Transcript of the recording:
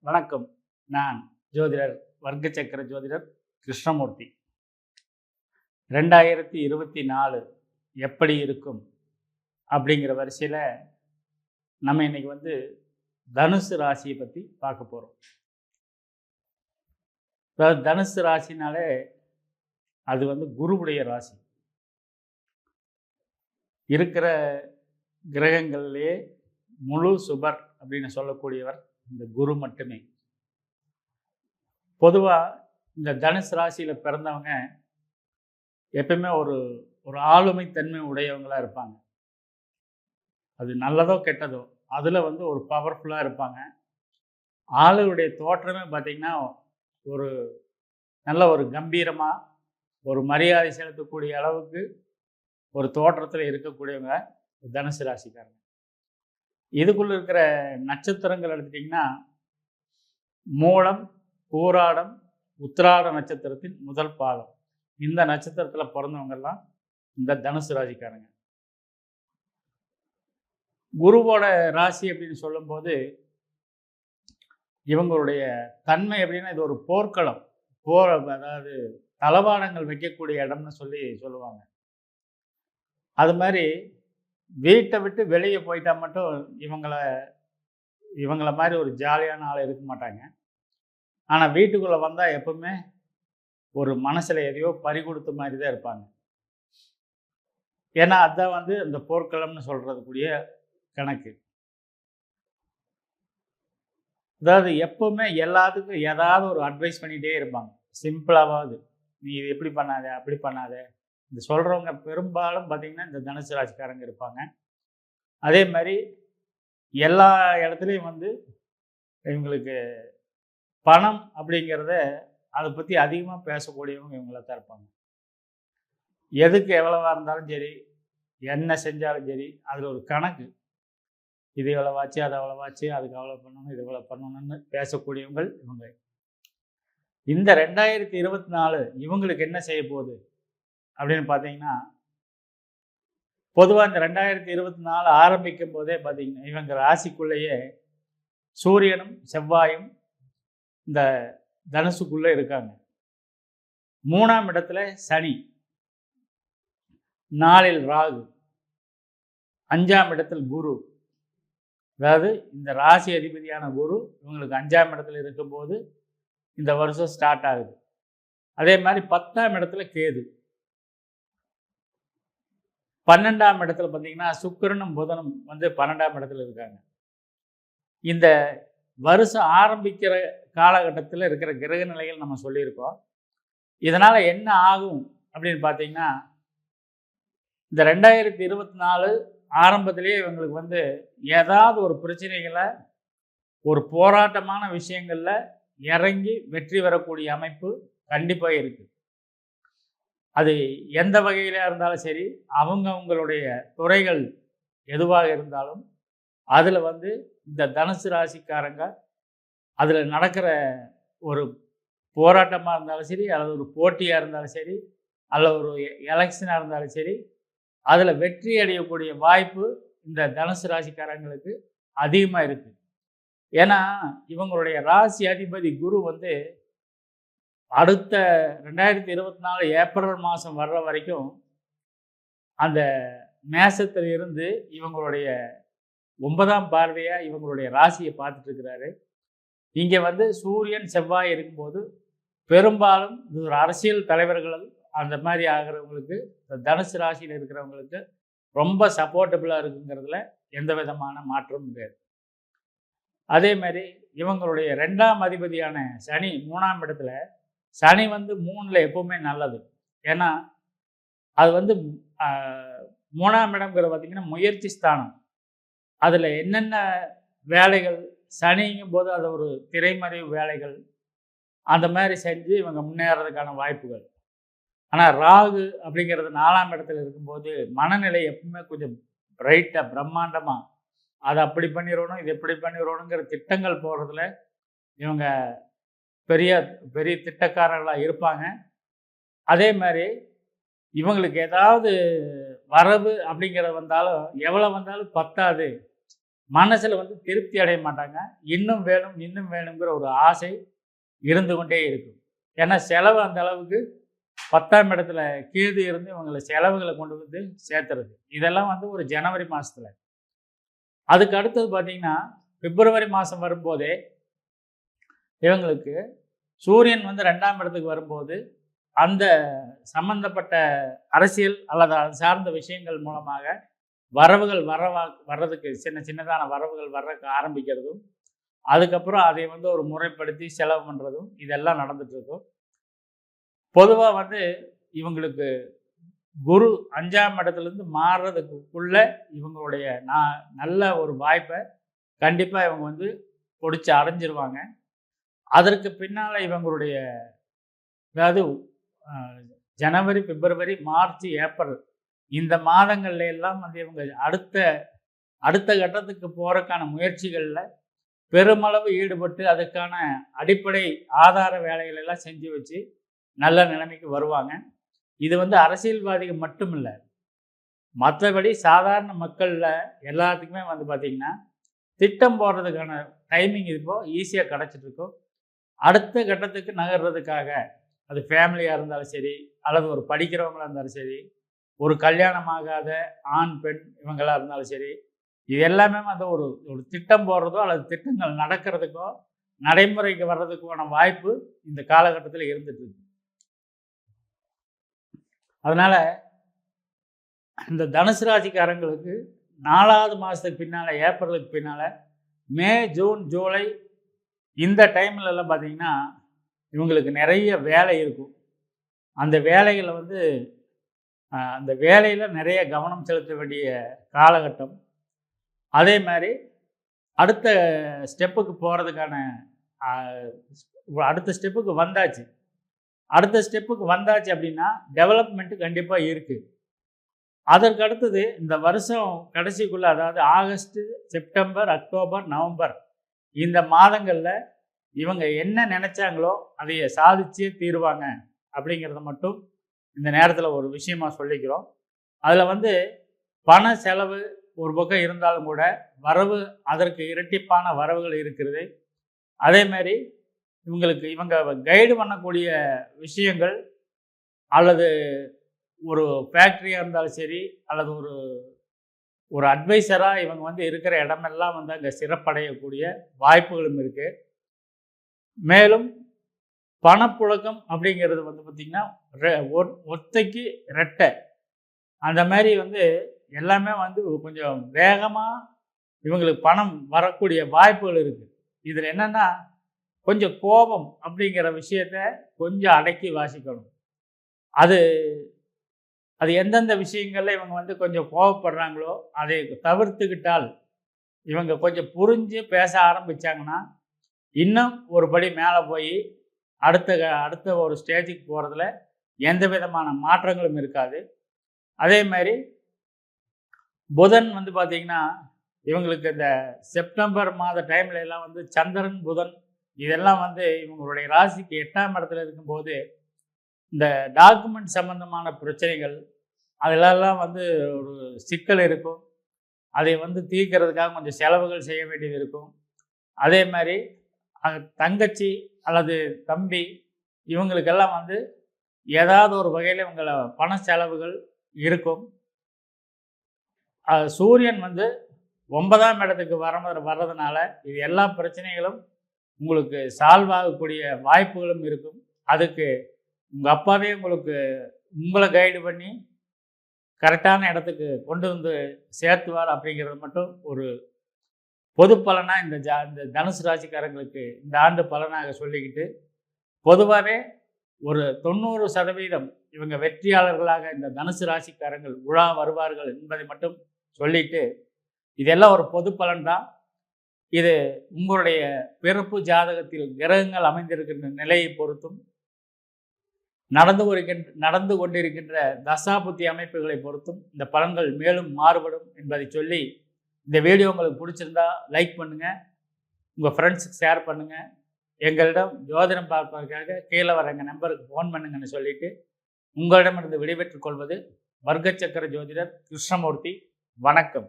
வணக்கம். நான் ஜோதிடர் வர்க்க சக்கர ஜோதிடர் கிருஷ்ணமூர்த்தி. 2024 எப்படி இருக்கும் அப்படிங்கிற வரிசையில் நம்ம இன்னைக்கு தனுசு ராசியை பற்றி பார்க்க போகிறோம். அதாவது தனுசு ராசினாலே அது குருவுடைய ராசி. இருக்கிற கிரகங்கள்லேயே முழு சுபர் அப்படின்னு சொல்லக்கூடியவர் இந்த குரு மட்டுமே. பொதுவாக இந்த தனுசு ராசியில் பிறந்தவங்க எப்பவுமே ஒரு ஒரு ஆளுமை தன்மை உடையவங்களாக இருப்பாங்க. அது நல்லதோ கெட்டதோ அதில் ஒரு பவர்ஃபுல்லாக இருப்பாங்க. ஆளுடைய தோற்றமே பார்த்திங்கன்னா ஒரு நல்ல ஒரு கம்பீரமாக ஒரு மரியாதை செலுத்தக்கூடிய அளவுக்கு ஒரு தோற்றத்தில் இருக்கக்கூடியவங்க தனுசு ராசிக்காரங்க. இதுக்குள்ள இருக்கிற நட்சத்திரங்கள் எடுத்துட்டிங்கன்னா மூலம், பூராடம், உத்திராட நட்சத்திரத்தின் முதல் பாதம். இந்த நட்சத்திரத்தில் பிறந்தவங்கெல்லாம் இந்த தனுசு ராசிக்காரங்க. குருவோட ராசி அப்படின்னு சொல்லும்போது இவங்களுடைய தன்மை எப்படின்னா இது ஒரு போர்க்களம், அதாவது தளவாடங்கள் வைக்கக்கூடிய இடம்னு சொல்லுவாங்க. அது மாதிரி வீட்டை விட்டு வெளியே போயிட்டா மட்டும் இவங்கள மாதிரி ஒரு ஜாலியான ஆள் இருக்க மாட்டாங்க. ஆனால் வீட்டுக்குள்ளே வந்தால் எப்பவுமே ஒரு மனசில் எதையோ பறி கொடுத்த மாதிரி தான் இருப்பாங்க. ஏன்னா அதுதான் இந்த போர்க்களம்னு சொல்கிறதுக்குரிய கணக்கு. அதாவது எப்பவுமே எல்லாத்துக்கும் ஏதாவது ஒரு அட்வைஸ் பண்ணிகிட்டே இருப்பாங்க. சிம்பிளாவது நீ இது எப்படி பண்ணாத, அப்படி பண்ணாத. இந்த சொல்கிறவங்க பெரும்பாலும் பார்த்திங்கன்னா இந்த தனுசு ராசிக்காரங்க இருப்பாங்க. அதே மாதிரி எல்லா இடத்துலையும் இவங்களுக்கு பணம் அப்படிங்கிறத அதை பற்றி அதிகமாக பேசக்கூடியவங்க இவங்கள தான் இருப்பாங்க. எதுக்கு எவ்வளவா இருந்தாலும் சரி, என்ன செஞ்சாலும் சரி, அதில் ஒரு கணக்கு. இது எவ்வளவாச்சு, அது எவ்வளவாச்சு, அதுக்கு எவ்வளோ பண்ணணும், இது எவ்வளோ பண்ணணும்னு பேசக்கூடியவங்க இவங்க. இந்த 2024 இவங்களுக்கு என்ன செய்ய போகுது அப்படின்னு பார்த்தீங்கன்னா, பொதுவாக இந்த 2024 ஆரம்பிக்கும் போதே பார்த்தீங்கன்னா இவங்க ராசிக்குள்ளேயே சூரியனும் செவ்வாயும் இந்த தனுசுக்குள்ளே இருக்காங்க. 3ஆம் இடத்துல சனி, 4இல் ராகு, 5ஆம் இடத்தில் குரு. அதாவது இந்த ராசி அதிபதியான குரு இவங்களுக்கு 5ஆம் இடத்துல இருக்கும்போது இந்த வருஷம் ஸ்டார்ட் ஆகுது. அதே மாதிரி 10ஆம் இடத்துல கேது, 12ஆம் இடத்துல பார்த்தீங்கன்னா சுக்கிரனும் புதனும் 12ஆம் இடத்துல இருக்காங்க. இந்த வருஷம் ஆரம்பிக்கிற காலகட்டத்தில் இருக்கிற கிரக நிலைகள் நம்ம சொல்லியிருக்கோம். இதனால் என்ன ஆகும் அப்படின்னு பார்த்தீங்கன்னா, இந்த 2024 ஆரம்பத்திலேயே இவங்களுக்கு ஏதாவது ஒரு பிரச்சனைகளை, ஒரு போராட்டமான விஷயங்களில் இறங்கி வெற்றி பெறக்கூடிய அமைப்பு கண்டிப்பாக இருக்குது. அது எந்த வகையில் இருந்தாலும் சரி, அவங்களுடைய துறைகள் எதுவாக இருந்தாலும் அதில் இந்த தனுசு ராசிக்காரங்க அதில் நடக்கிற ஒரு போராட்டமாக இருந்தாலும் சரி, அல்லது ஒரு போட்டியாக இருந்தாலும் சரி, அல்லது ஒரு எலெக்ஷனாக இருந்தாலும் சரி, அதில் வெற்றி அடையக்கூடிய வாய்ப்பு இந்த தனுசு ராசிக்காரங்களுக்கு அதிகமாக இருக்குது. ஏன்னா இவங்களுடைய ராசி அதிபதி குரு அடுத்த 2024 ஏப்ரல் மாதம் வர்ற வரைக்கும் அந்த மேசத்தில் இருந்து இவங்களுடைய 9ஆம் பார்வையாக இவங்களுடைய ராசியை பார்த்துட்டு இருக்கிறாரு. இங்கே சூரியன் செவ்வாய் இருக்கும்போது பெரும்பாலும் இது ஒரு அரசியல் தலைவர்கள் அந்த மாதிரி ஆகிறவங்களுக்கு, இந்த தனுசு ராசியில் இருக்கிறவங்களுக்கு ரொம்ப சப்போர்ட்டபுளாக இருக்குங்கிறதுல எந்த விதமான மாற்றமும் கிடையாது. அதே மாதிரி இவங்களுடைய 2ஆம் அதிபதியான சனி 3ஆம் இடத்துல. சனி 3ல் எப்பவுமே நல்லது. ஏன்னா அது 3ஆம் இடம்ங்கிறது பார்த்திங்கன்னா முயற்சி ஸ்தானம். அதில் என்னென்ன வேலைகள் சனிங்கும் போது அது ஒரு திரைமறைவு வேலைகள் அந்த மாதிரி செஞ்சு இவங்க முன்னேறதுக்கான வாய்ப்புகள். ஆனால் ராகு அப்படிங்கிறது 4ஆம் இடத்துல இருக்கும்போது மனநிலை எப்பவுமே கொஞ்சம் பிரைட்டாக பிரம்மாண்டமாக அதை அப்படி பண்ணிடணும், இது எப்படி பண்ணிடணுங்கிற திட்டங்கள் போடுறதுல இவங்க பெரிய பெரிய திட்டக்காரர்களாக இருப்பாங்க. அதே மாதிரி இவங்களுக்கு ஏதாவது வரவு அப்படிங்கிறது வந்தாலும் எவ்வளோ வந்தாலும் பத்தாது, மனசில் வந்து திருப்தி அடைய மாட்டாங்க. இன்னும் வேணும் இன்னும் வேணுங்கிற ஒரு ஆசை இருந்து கொண்டே இருக்கும். ஏன்னா செலவு அந்த அளவுக்கு 10ஆம் இடத்துல கேது இருந்து இவங்களை செலவுகளை கொண்டு வந்து சேர்த்துறது. இதெல்லாம் வந்து ஒரு ஜனவரி மாதத்தில். அதுக்கு அடுத்தது பார்த்தீங்கன்னா பிப்ரவரி மாதம் வரும்போதே இவங்களுக்கு சூரியன் வந்து 2ஆம் இடத்துக்கு வரும்போது அந்த சம்பந்தப்பட்ட அரசியல் அல்லது அது சார்ந்த விஷயங்கள் மூலமாக வரவுகள் வர்றதுக்கு சின்னதான வரவுகள் வர்றதுக்கு ஆரம்பிக்கிறதும், அதுக்கப்புறம் அதை வந்து ஒரு முறைப்படுத்தி செலவு பண்ணுறதும் இதெல்லாம் நடந்துட்டு இருக்கும். பொதுவாக வந்து இவங்களுக்கு குரு 5ஆம் இடத்துலேருந்து மாறுறதுக்குள்ள இவங்களுடைய நல்ல ஒரு வாய்ப்பை கண்டிப்பாக இவங்க வந்து பிடிச்சி அடைஞ்சிருவாங்க. அதற்கு பின்னால் இவங்களுடைய அதாவது ஜனவரி, பிப்ரவரி, மார்ச், ஏப்ரல் இந்த மாதங்கள்ல எல்லாம் வந்து இவங்க அடுத்த கட்டத்துக்கு போறதுக்கான முயற்சிகளில் பெருமளவு ஈடுபட்டு அதுக்கான அடிப்படை ஆதார வேலைகள் எல்லாம் செஞ்சு வச்சு நல்ல நிலைமைக்கு வருவாங்க. இது வந்து அரசியல்வாதிகள் மட்டும் இல்லை, மற்றபடி சாதாரண மக்களில் எல்லாத்துக்குமே வந்து பார்த்திங்கன்னா திட்டம் போடுறதுக்கான டைமிங் இப்போ ஈஸியாக கிடச்சிட்ருக்கும். அடுத்த கட்டத்துக்கு நகர்றதுக்காக அது ஃபேமிலியாக இருந்தாலும் சரி, அல்லது ஒரு படிக்கிறவங்களாக இருந்தாலும் சரி, ஒரு கல்யாணமாகாத ஆண் பெண் இவங்களாக இருந்தாலும் சரி, இது எல்லாமே வந்து ஒரு திட்டம் போடுறதோ அல்லது திட்டங்கள் நடக்கிறதுக்கோ நடைமுறைக்கு வர்றதுக்கான வாய்ப்பு இந்த காலகட்டத்தில் இருந்துட்டு இருக்கு. அதனால இந்த தனுசு ராசிக்காரங்களுக்கு 4வது மாதத்துக்கு பின்னால், ஏப்ரலுக்கு பின்னால் மே, ஜூன், ஜூலை இந்த டைம்ல எல்லாம் பார்த்தீங்கன்னா இவங்களுக்கு நிறைய வேலை இருக்கும். அந்த வேலைகளை வந்து அந்த வேலையில் நிறைய கவனம் செலுத்த வேண்டிய காலகட்டம். அதே மாதிரி அடுத்த ஸ்டெப்புக்கு போகிறதுக்கான அடுத்த ஸ்டெப்புக்கு வந்தாச்சு. அடுத்த ஸ்டெப்புக்கு வந்தாச்சு அப்படின்னா டெவலப்மெண்ட்டு கண்டிப்பாக இருக்குது. அதற்கு அடுத்தது இந்த வருஷம் கடைசிக்குள்ளே, அதாவது ஆகஸ்ட்டு, செப்டம்பர், அக்டோபர், நவம்பர் இந்த மாதங்களில் இவங்க என்ன நினச்சாங்களோ அதைய சாதிச்சே தீருவாங்க அப்படிங்கிறத மட்டும் இந்த நேரத்தில் ஒரு விஷயமா சொல்லிக்கிறோம். அதில் வந்து பண செலவு ஒரு பக்கம் இருந்தாலும் கூட வரவு அதற்கு இரட்டிப்பான வரவுகள் இருக்கிறது. அதே மாதிரி இவங்க கைடு பண்ணக்கூடிய விஷயங்கள் அல்லது ஒரு ஃபேக்ட்ரியாக இருந்தாலும் சரி, அல்லது ஒரு அட்வைசராக இவங்க வந்து இருக்கிற இடமெல்லாம் வந்து அங்கே சிறப்படையக்கூடிய வாய்ப்புகளும் இருக்குது. மேலும் பணப்புழக்கம் அப்படிங்கிறது வந்து பார்த்திங்கன்னா ஒத்தைக்கு ரெட்டை அந்த மாதிரி வந்து எல்லாமே வந்து கொஞ்சம் வேகமாக இவங்களுக்கு பணம் வரக்கூடிய வாய்ப்புகள் இருக்குது. இதில் என்னென்னா கொஞ்சம் கோபம் அப்படிங்கிற விஷயத்த கொஞ்சம் அடக்கி வாசிக்கணும். அது எந்தெந்த விஷயங்களில் இவங்க வந்து கொஞ்சம் கோபப்படுறாங்களோ அதை தவிர்த்துக்கிட்டால், இவங்க கொஞ்சம் புரிஞ்சு பேச ஆரம்பித்தாங்கன்னா இன்னும் ஒரு படி மேலே போய் அடுத்த ஒரு ஸ்டேஜுக்கு போகிறதுல எந்த விதமான மாற்றங்களும் இருக்காது. அதே மாதிரி புதன் வந்து பார்த்திங்கன்னா இவங்களுக்கு இந்த செப்டம்பர் மாத டைமில் எல்லாம் வந்து சந்திரன், புதன் இதெல்லாம் வந்து இவங்களுடைய ராசிக்கு 8ஆம் இடத்துல இருக்கும்போது இந்த டாக்குமெண்ட் சம்பந்தமான பிரச்சனைகள் அதிலெல்லாம் வந்து ஒரு சிக்கல் இருக்கும். அதை வந்து தீர்க்கிறதுக்காக கொஞ்சம் செலவுகள் செய்ய வேண்டியது இருக்கும். அதே மாதிரி தங்கச்சி அல்லது தம்பி இவங்களுக்கெல்லாம் வந்து ஏதாவது ஒரு வகையில் இவங்கள பண செலவுகள் இருக்கும். சூரியன் வந்து 9ஆம் இடத்துக்கு வர்றதுனால இது எல்லா பிரச்சனைகளும் உங்களுக்கு சால்வ் ஆகக்கூடிய வாய்ப்புகளும் இருக்கும். அதுக்கு உங்கள் அப்பாவே உங்களை கைடு பண்ணி கரெக்டான இடத்துக்கு கொண்டு வந்து சேர்த்துவார் அப்படிங்கிறது மட்டும் ஒரு பொது பலனாக இந்த தனுசு ராசிக்காரங்களுக்கு இந்த ஆண்டு பலனாக சொல்லிக்கிட்டு, பொதுவாகவே ஒரு 90% இவங்க வெற்றியாளர்களாக இந்த தனுசு ராசிக்காரங்கள் உலா வருவார்கள் என்பதை மட்டும் சொல்லிட்டு, இதெல்லாம் ஒரு பொது பலன் தான். இது உங்களுடைய பிறப்பு ஜாதகத்தில் கிரகங்கள் அமைந்திருக்கின்ற நிலையை பொறுத்தும் நடந்து கொண்டிருக்கின்ற தசாபுத்தி அமைப்புகளை பொறுத்தும் இந்த பலன்கள் மேலும் மாறுபடும் என்பதை சொல்லி, இந்த வீடியோ உங்களுக்கு பிடிச்சிருந்தா லைக் பண்ணுங்கள், உங்கள் ஃப்ரெண்ட்ஸுக்கு ஷேர் பண்ணுங்கள். எங்களிடம் ஜோதிடம் பார்ப்பதற்காக கீழே வர எங்கள் நம்பருக்கு ஃபோன் பண்ணுங்கன்னு சொல்லிட்டு உங்களிடமிருந்து விடைபெற்றுக் கொள்வது வர்க்கச்சக்கர ஜோதிடர் கிருஷ்ணமூர்த்தி. வணக்கம்.